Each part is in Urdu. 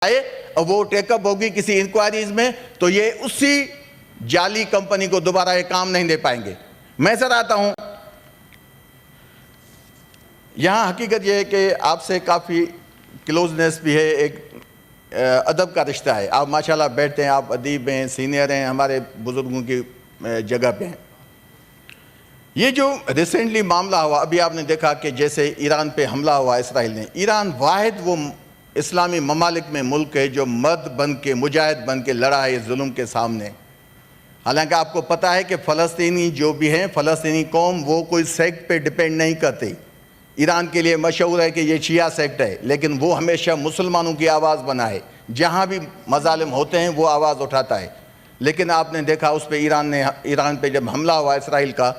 آئے اور وہ ٹیک اپ ہوگی کسی انکوائریز میں تو یہ اسی جعلی کمپنی کو دوبارہ یہ کام نہیں دے پائیں گے۔ میں سر آتا ہوں یہاں، حقیقت یہ ہے کہ آپ سے کافی کلوزنس بھی ہے، ایک ادب کا رشتہ ہے۔ آپ ماشاءاللہ بیٹھتے ہیں، آپ ادیب ہیں، سینئر ہیں، ہمارے بزرگوں کی جگہ پہ ہیں۔ یہ جو ریسنٹلی معاملہ ہوا، ابھی آپ نے دیکھا کہ جیسے ایران پہ حملہ ہوا اسرائیل نے، ایران واحد وہ اسلامی ممالک میں ملک ہے جو مرد بن کے، مجاہد بن کے لڑا ہے ظلم کے سامنے۔ حالانکہ آپ کو پتا ہے کہ فلسطینی جو بھی ہیں، فلسطینی قوم، وہ کوئی سیکٹ پہ ڈیپینڈ نہیں کرتے۔ ایران کے لیے مشہور ہے کہ یہ شیعہ سیکٹ ہے، لیکن وہ ہمیشہ مسلمانوں کی آواز بنا ہے، جہاں بھی مظالم ہوتے ہیں وہ آواز اٹھاتا ہے۔ لیکن آپ نے دیکھا اس پہ ایران پہ جب حملہ ہوا اسرائیل کا،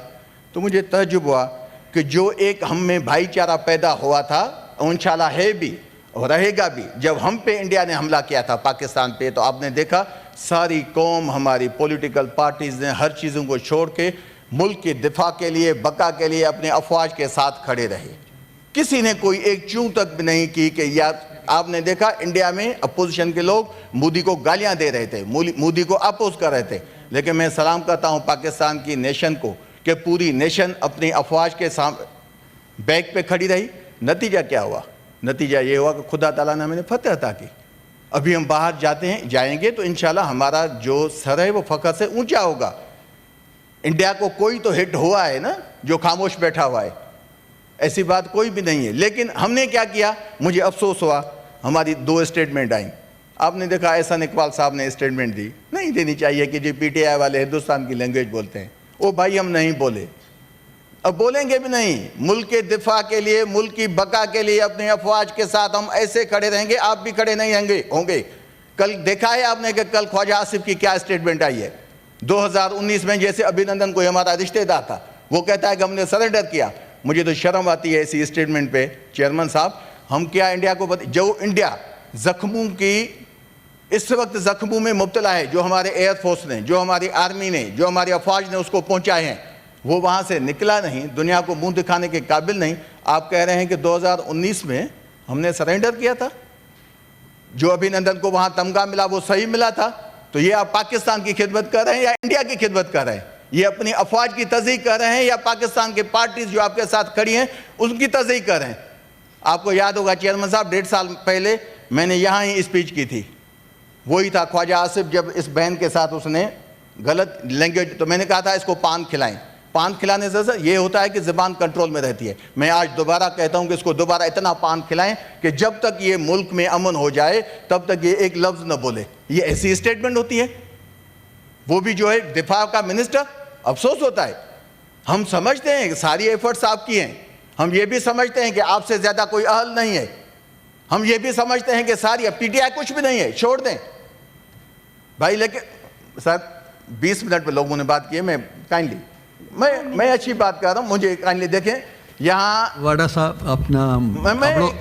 تو مجھے تعجب ہوا کہ جو ایک ہم میں بھائی چارہ پیدا ہوا تھا، انشاءاللہ ہے بھی اور رہے گا بھی۔ جب ہم پہ انڈیا نے حملہ کیا تھا پاکستان پہ، تو آپ نے دیکھا ساری قوم، ہماری پولیٹیکل پارٹیز نے ہر چیزوں کو چھوڑ کے ملک کے دفاع کے لیے، بقا کے لیے اپنے افواج کے ساتھ کھڑے رہے۔ کسی نے کوئی ایک چوں تک بھی نہیں کی کہ یا آپ نے دیکھا انڈیا میں اپوزیشن کے لوگ مودی کو گالیاں دے رہے تھے، مودی کو اپوز کر رہے تھے۔ لیکن میں سلام کرتا ہوں پاکستان کی نیشن کو کہ پوری نیشن اپنی افواج کے بیک پہ کھڑی رہی۔ نتیجہ کیا ہوا؟ نتیجہ یہ ہوا کہ خدا تعالیٰ نے ہمیں فتح عطا کی۔ ابھی ہم باہر جائیں گے تو انشاءاللہ ہمارا جو سر ہے وہ فخر سے اونچا ہوگا۔ انڈیا کو کوئی تو ہٹ ہوا ہے نا جو خاموش بیٹھا ہوا ہے، ایسی بات کوئی بھی نہیں ہے۔ لیکن ہم نے کیا کیا؟ مجھے افسوس ہوا، ہماری 2 اسٹیٹمنٹ آئیں۔ آپ نے دیکھا احسان اقبال صاحب نے اسٹیٹمنٹ دی، نہیں دینی چاہیے کہ جی پی ٹی آئی والے ہندوستان کی لینگویج بولتے ہیں۔ او بھائی ہم نہیں بولے، اب بولیں گے بھی نہیں۔ ملک کے دفاع کے لیے، ملک کی بقا کے لیے اپنے افواج کے ساتھ ہم ایسے کھڑے رہیں گے، آپ بھی کھڑے نہیں ہوں گے۔ کل دیکھا ہے آپ نے کہ کل خواجہ آصف کی کیا اسٹیٹمنٹ آئی ہے 2019 میں، جیسے ابھینندن کوئی ہمارا رشتہ دار تھا، وہ کہتا ہے کہ ہم نے سرنڈر کیا۔ مجھے تو شرم آتی ہے ایسی اسٹیٹمنٹ پہ۔ چیئرمین صاحب، ہم کیا انڈیا کو جو انڈیا زخموں کی اس وقت زخموں میں مبتلا ہے، جو ہمارے ایئر فورس نے، جو ہماری آرمی نے، جو ہماری افواج نے اس کو پہنچائے ہیں، وہ وہاں سے نکلا نہیں، دنیا کو منہ دکھانے کے قابل نہیں۔ آپ کہہ رہے ہیں کہ 2019 میں ہم نے سرنڈر کیا تھا، جو ابھینندن کو وہاں تمغہ ملا وہ صحیح ملا تھا، تو یہ آپ پاکستان کی خدمت کر رہے ہیں یا انڈیا کی خدمت کر رہے ہیں؟ یہ اپنی افواج کی تصدیق کر رہے ہیں یا پاکستان کے پارٹیز جو آپ کے ساتھ کھڑی ہیں ان کی تصدیق کر رہے ہیں؟ آپ کو یاد ہوگا چیئرمین صاحب، 1.5 سال پہلے میں نے یہاں ہی اسپیچ کی تھی، وہی تھا خواجہ آصف جب اس بہن کے ساتھ اس نے غلط لینگویج، تو میں نے کہا تھا اس کو پان کھلائیں۔ پان کھلانے سے یہ ہوتا ہے کہ زبان کنٹرول میں رہتی ہے۔ میں آج دوبارہ کہتا ہوں کہ اس کو دوبارہ اتنا پان کھلائیں کہ جب تک یہ ملک میں امن ہو جائے تب تک یہ ایک لفظ نہ بولے۔ یہ ایسی اسٹیٹمنٹ ہوتی ہے، وہ بھی جو ہے دفاع کا منسٹر۔ افسوس ہوتا ہے، ہم سمجھتے ہیں کہ ساری ایفرٹس آپ کی ہیں، ہم یہ بھی سمجھتے ہیں کہ آپ سے زیادہ کوئی اہل نہیں ہے، ہم یہ بھی سمجھتے ہیں کہ ساری پی ٹی آئی کچھ بھی نہیں ہے، چھوڑ دیں بھائی۔ لیکن سر 20 منٹ پہ لوگوں نے بات کی ہے، میں کائنڈلی میں اچھی بات کر رہا ہوں، مجھے کائنڈلی دیکھیں یہاں واڈا صاحب اپنا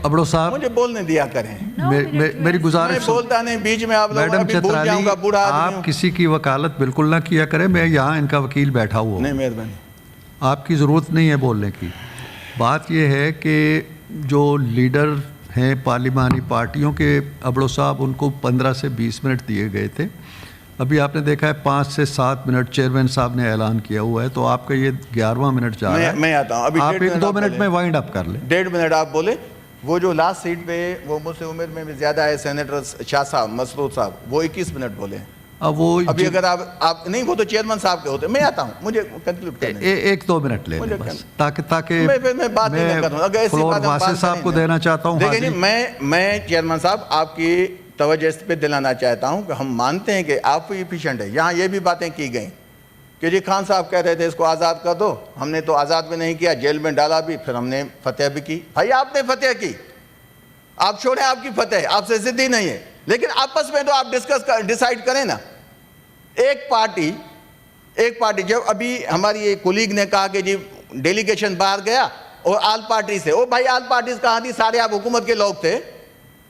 ابڑو صاحب مجھے بولنے دیا کریں، میری گزارش میں بولتا نہیں بیچ میں، آپ لوگ میڈم ابھی بھول جاؤں گا، بوڑھا آدمی ہوں۔ آپ کسی کی وکالت بالکل نہ کیا کریں، میں یہاں ان کا وکیل بیٹھا ہوا ہوں، نہیں مہربانی، آپ کی ضرورت نہیں ہے بولنے کی۔ بات یہ ہے کہ جو لیڈر ہیں پارلیمانی پارٹیوں کے، ابڑو صاحب، ان کو 15 سے 20 منٹ دیے گئے تھے۔ ابھی آپ نے دیکھا ہے 5 سے 7 منٹ چیئرمین صاحب نے اعلان کیا ہوا ہے، تو آپ کا یہ 11واں منٹ جا رہا ہے۔ میں آتا ہوں ابھی، آپ 1-2 منٹ میں وائنڈ اپ کر لیں۔ 1.5 منٹ آپ بولے۔ وہ جو لاسٹ سیٹ پہ وہ مجھ سے عمر میں بھی زیادہ ہے، سینیٹر شاہ صاحب، مسعود صاحب، وہ 21 منٹ بولے ہیں۔ اب وہ ابھی اگر آپ نہیں، وہ تو چیئرمین صاحب کے ہوتے، میں آتا ہوں، مجھے کنکلوڈ کرنے دیں۔ 1-2 منٹ لے لیں بس، تاکہ میں بات نہیں کروں، اگر ایسی فلور بات واسع صاحب کو دینا چاہتا ہوں۔ دیکھیں جی، میں چیئرمین صاحب آپ کی توجہ اس پہ دلانا چاہتا ہوں کہ ہم مانتے ہیں کہ آپ بھی ایفیشینٹ ہے۔ یہاں یہ بھی باتیں کی گئیں کہ جی خان صاحب کہہ رہے تھے اس کو آزاد کر دو، ہم نے تو آزاد بھی نہیں کیا، جیل میں ڈالا بھی، پھر ہم نے فتح بھی کی۔ بھائی آپ نے فتح کی، آپ چھوڑیں آپ کی فتح، آپ سے ضدی نہیں ہے، لیکن آپس میں تو آپ ڈیسائیڈ کریں نا۔ ایک پارٹی جب ابھی ہماری ایک کولیگ نے کہا کہ جی ڈیلیگیشن باہر گیا اور آل پارٹی سے، او بھائی آل پارٹیز کہاں تھی؟ سارے آپ حکومت کے لوگ تھے،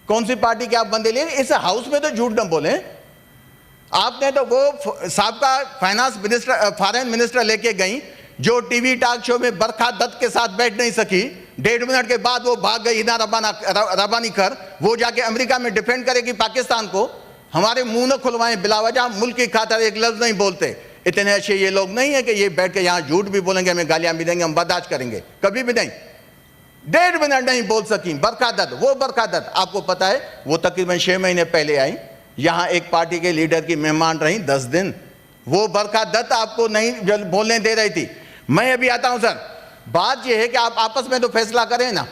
کون سی پارٹی کے آپ بندے لیں؟ اس ہاؤس میں تو جھوٹ نہ بولیں۔ آپ نے تو وہ سابقہ فارن منسٹر لے کے گئیں جو ٹی وی ٹاک شو میں برکھا دت کے ساتھ بیٹھ نہیں سکی، 1.5 منٹ کے بعد وہ بھاگ گئی ہنا ربانی کر, وہ جا کے امریکہ میں ڈیفینڈ کرے گی پاکستان کو. ہمارے منہ نہ کھلوائیں بلا وجہ, ملک کی خاطر ایک لفظ نہیں بولتے. اتنے اچھے یہ لوگ نہیں ہیں کہ یہ بیٹھ کے یہاں جھوٹ بھی بولیں گے, ہمیں گالیاں بھی دیں گے, ہم برداشت کریں گے, کبھی بھی نہیں. 1.5 منٹ نہیں بول سکیں. برکھا دت, وہ برکھا دت آپ کو پتا ہے وہ تقریباً 6 مہینے پہلے آئی, یہاں ایک پارٹی کے لیڈر کی مہمان رہیں 10 دن. وہ برکھا دت آپ کو نہیں بولنے دے رہی تھی. میں ابھی آتا ہوں سر. بات یہ ہے کہ آپ آپس میں تو فیصلہ کریں نا.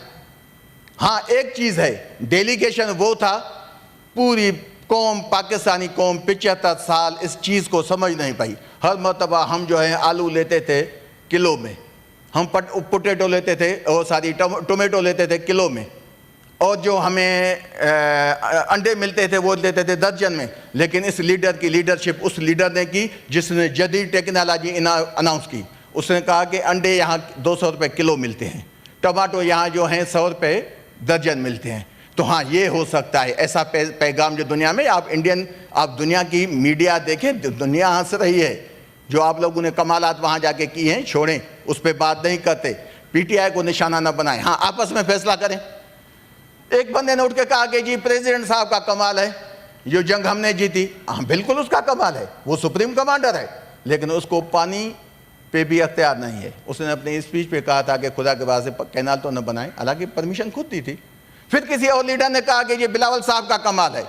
ہاں ایک چیز ہے, ڈیلیگیشن وہ تھا, پوری قوم, پاکستانی قوم 75 سال اس چیز کو سمجھ نہیں پائی. ہر مرتبہ ہم جو ہے آلو لیتے تھے کلو میں, ہم پوٹیٹو لیتے تھے, اور ساری ٹومیٹو لیتے تھے کلو میں, اور جو ہمیں انڈے ملتے تھے وہ لیتے تھے درجن میں. لیکن اس لیڈر کی لیڈرشپ اس لیڈر نے کی جس نے جدید ٹیکنالوجی اناؤنس کی. اس نے کہا کہ انڈے یہاں 200 روپے کلو ملتے ہیں, ٹماٹو یہاں جو ہیں 100 روپے درجن ملتے ہیں. تو ہاں یہ ہو سکتا ہے ایسا پیغام جو دنیا میں, آپ دنیا کی میڈیا دیکھیں, دنیا ہنس رہی ہے. جو آپ لوگوں نے کمالات وہاں جا کے کیے ہیں چھوڑیں, اس پہ بات نہیں کرتے. پی ٹی آئی کو نشانہ نہ بنائیں. ہاں آپس میں فیصلہ کریں. ایک بندے نے اٹھ کے کہا کہ جی پریزیڈنٹ صاحب کا کمال ہے, جو جنگ ہم نے جیتی. ہاں بالکل اس کا کمال ہے, وہ سپریم کمانڈر ہے, لیکن اس کو پانی پہ بھی اختیار نہیں ہے. اس نے اپنی اسپیچ پہ کہا تھا کہ خدا کے واسطے کینال تو نہ بنائیں, حالانکہ پرمیشن خود دی تھی. پھر کسی اور لیڈر نے کہا کہ یہ بلاول صاحب کا کمال ہے.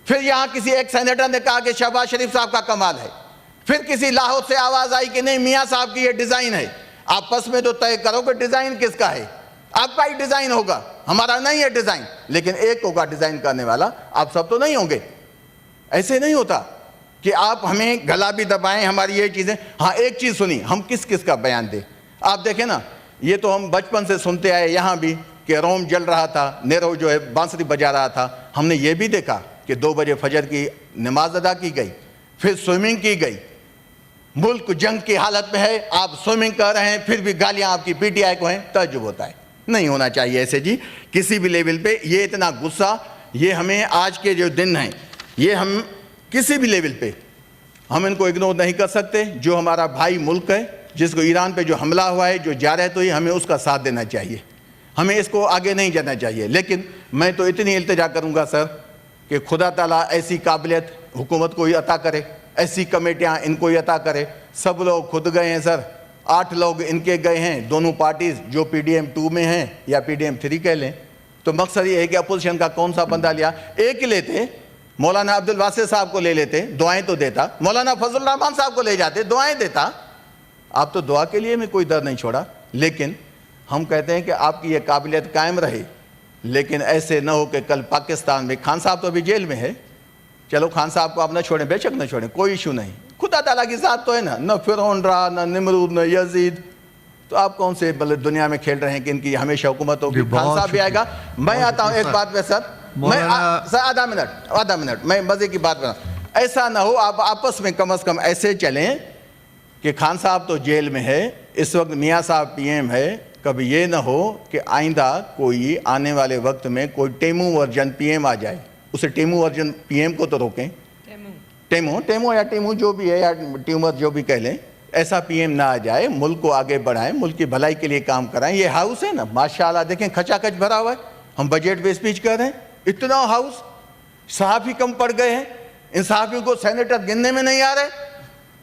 پھر یہاں کسی ایک سینیٹر نے کہا کہ شہباز شریف صاحب کا کمال ہے. پھر کسی لاہور سے آواز آئی کہ نہیں میاں صاحب کی یہ ڈیزائن ہے. آپس میں تو طے کرو کہ ڈیزائن کس کا ہے. آپ کا ہی ڈیزائن ہوگا, ہمارا نہیں ہے ڈیزائن, لیکن ایک ہوگا ڈیزائن کرنے والا. آپ سب تو نہیں ہوں گے. ایسے نہیں ہوتا کہ آپ ہمیں گلا بھی دبائیں ہماری یہ چیزیں. ہاں ایک چیز سنی, ہم کس کس کا بیان دیں. آپ دیکھیں نا, یہ تو ہم بچپن سے سنتے آئے یہاں بھی کہ روم جل رہا تھا, نیرو جو ہے بانسری بجا رہا تھا. ہم نے یہ بھی دیکھا کہ 2 بجے فجر کی نماز ادا کی گئی, پھر سوئمنگ کی گئی. ملک جنگ کی حالت میں ہے, آپ سوئمنگ کر رہے ہیں, پھر بھی گالیاں آپ کی پی ٹی آئی کو ہیں. تعجب ہوتا ہے. نہیں ہونا چاہیے ایسے جی کسی بھی لیول پہ. یہ اتنا غصہ, یہ ہمیں آج کے جو دن ہیں, یہ ہم کسی بھی لیول پہ ہم ان کو اگنور نہیں کر سکتے. جو ہمارا بھائی ملک ہے, جس کو ایران پہ جو حملہ ہوا ہے, جو جا رہے تو یہ ہمیں اس کا ساتھ دینا چاہیے, ہمیں اس کو آگے نہیں جانا چاہیے. لیکن میں تو اتنی التجا کروں گا سر کہ خدا تعالیٰ ایسی قابلیت حکومت کو ہی عطا کرے, ایسی کمیٹیاں ان کو ہی عطا کرے. سب لوگ خود گئے ہیں سر, 8 لوگ ان کے گئے ہیں, دونوں پارٹیز جو پی ڈی ایم 2 میں ہیں یا پی ڈی ایم 3 کہہ لیں. تو مقصد یہ ہے کہ اپوزیشن کا کون سا بندہ لیا. ایک ہی لیتے, مولانا عبد الواسع صاحب کو لے لیتے, دعائیں تو دیتا. مولانا فضل الرحمان صاحب کو لے جاتے, دعائیں دیتا. آپ تو دعا کے لیے میں کوئی در نہیں چھوڑا. لیکن ہم کہتے ہیں کہ آپ کی یہ قابلیت قائم رہے, لیکن ایسے نہ ہو کہ کل پاکستان میں, خان صاحب تو ابھی جیل میں ہے, چلو خان صاحب کو آپ نہ چھوڑیں, بے شک نہ چھوڑیں, کوئی ایشو نہیں. خدا تعالیٰ کی ذات تو ہے نا, نہ فرعون رہا, نہ نمرود, نہ یزید. تو آپ کون سے دنیا میں کھیل رہے ہیں کہ ان کی ہمیشہ حکومت ہوگی. خان صاحب بھی آئے گا. میں آتا ہوں ایک بات پہ سر, میں سر آدھا منٹ میں مزے کی بات بنا. ایسا نہ ہو آپ آپس میں کم از کم ایسے چلیں کہ خان صاحب تو جیل میں ہے, اس وقت میاں صاحب پی ایم ہے. کبھی یہ نہ ہو کہ آئندہ کوئی آنے والے وقت میں کوئی ٹیمو ورژن پی ایم آ جائے, اسے ٹیمو ورژن پی ایم کو تو روکیں. ٹیمو یا ٹیمو جو بھی ہے, یا ٹیومر جو بھی کہہ لیں, ایسا پی ایم نہ آ جائے. ملک کو آگے بڑھائیں, ملک کی بھلائی کے لیے کام کرائیں. یہ ہاؤس ہے نا ماشاءاللہ دیکھیں کھچا کھچ بھرا ہوا ہے. ہم بجٹ پہ اسپیچ کر رہے ہیں, اتنا ہاؤس, صحافی کم پڑ گئے ہیں, ان صحافیوں کو سینیٹر گننے میں نہیں آ رہے.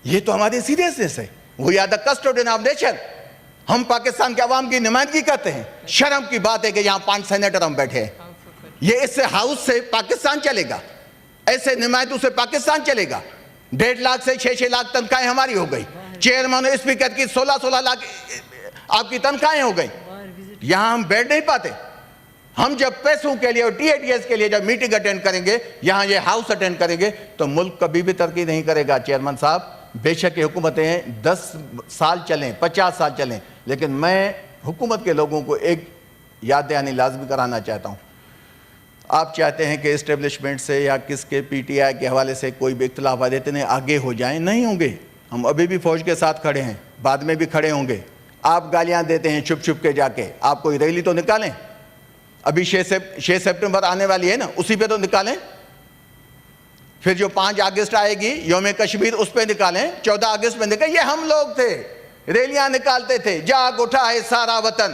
یہ تو ہماری سیریسنس ہے. We are the custodian of nation. ہم پاکستان کے عوام کی نمائندگی کرتے ہیں. شرم کی بات ہے کہ یہاں 5 سینیٹر ہم بیٹھے ہیں. یہ اس سے ہاؤس سے پاکستان چلے گا, ایسے نمائندوں سے پاکستان چلے گا. 1.5 لاکھ سے 6 لاکھ تنخواہیں ہماری ہو گئی. چیئرمین اور اسپیکر کی 16 لاکھ آپ کی تنخواہیں ہو گئی. یہاں ہم بیٹھ نہیں پاتے. ہم جب پیسوں کے لیے اور ٹی اے ٹی ایس کے لیے جب میٹنگ اٹینڈ کریں گے, یہاں یہ ہاؤس اٹینڈ کریں گے, تو ملک کبھی بھی ترقی نہیں کرے گا. چیئرمین صاحب, بے شک حکومتیں 10 سال چلیں, 50 سال چلیں, لیکن میں حکومت کے لوگوں کو ایک یاد دہانی لازمی کرانا چاہتا ہوں. آپ چاہتے ہیں کہ اسٹیبلشمنٹ سے یا کس کے پی ٹی آئی کے حوالے سے کوئی بھی اختلافات اتنے آگے ہو جائیں, نہیں ہوں گے. ہم ابھی بھی فوج کے ساتھ کھڑے ہیں, بعد میں بھی کھڑے ہوں گے. آپ گالیاں دیتے ہیں چھپ چھپ کے جا کے, آپ کوئی ریلی تو نکالیں. ابھی 6 سپٹمبر آنے والی ہے نا, اسی پہ تو نکالیں. پھر جو 5 اگست آئے گی یوم کشمیر, اس پہ نکالیں. 14 اگست پہ نکالیں. یہ ہم لوگ تھے, ریلیاں نکالتے تھے. جاگ اٹھا ہے سارا وطن,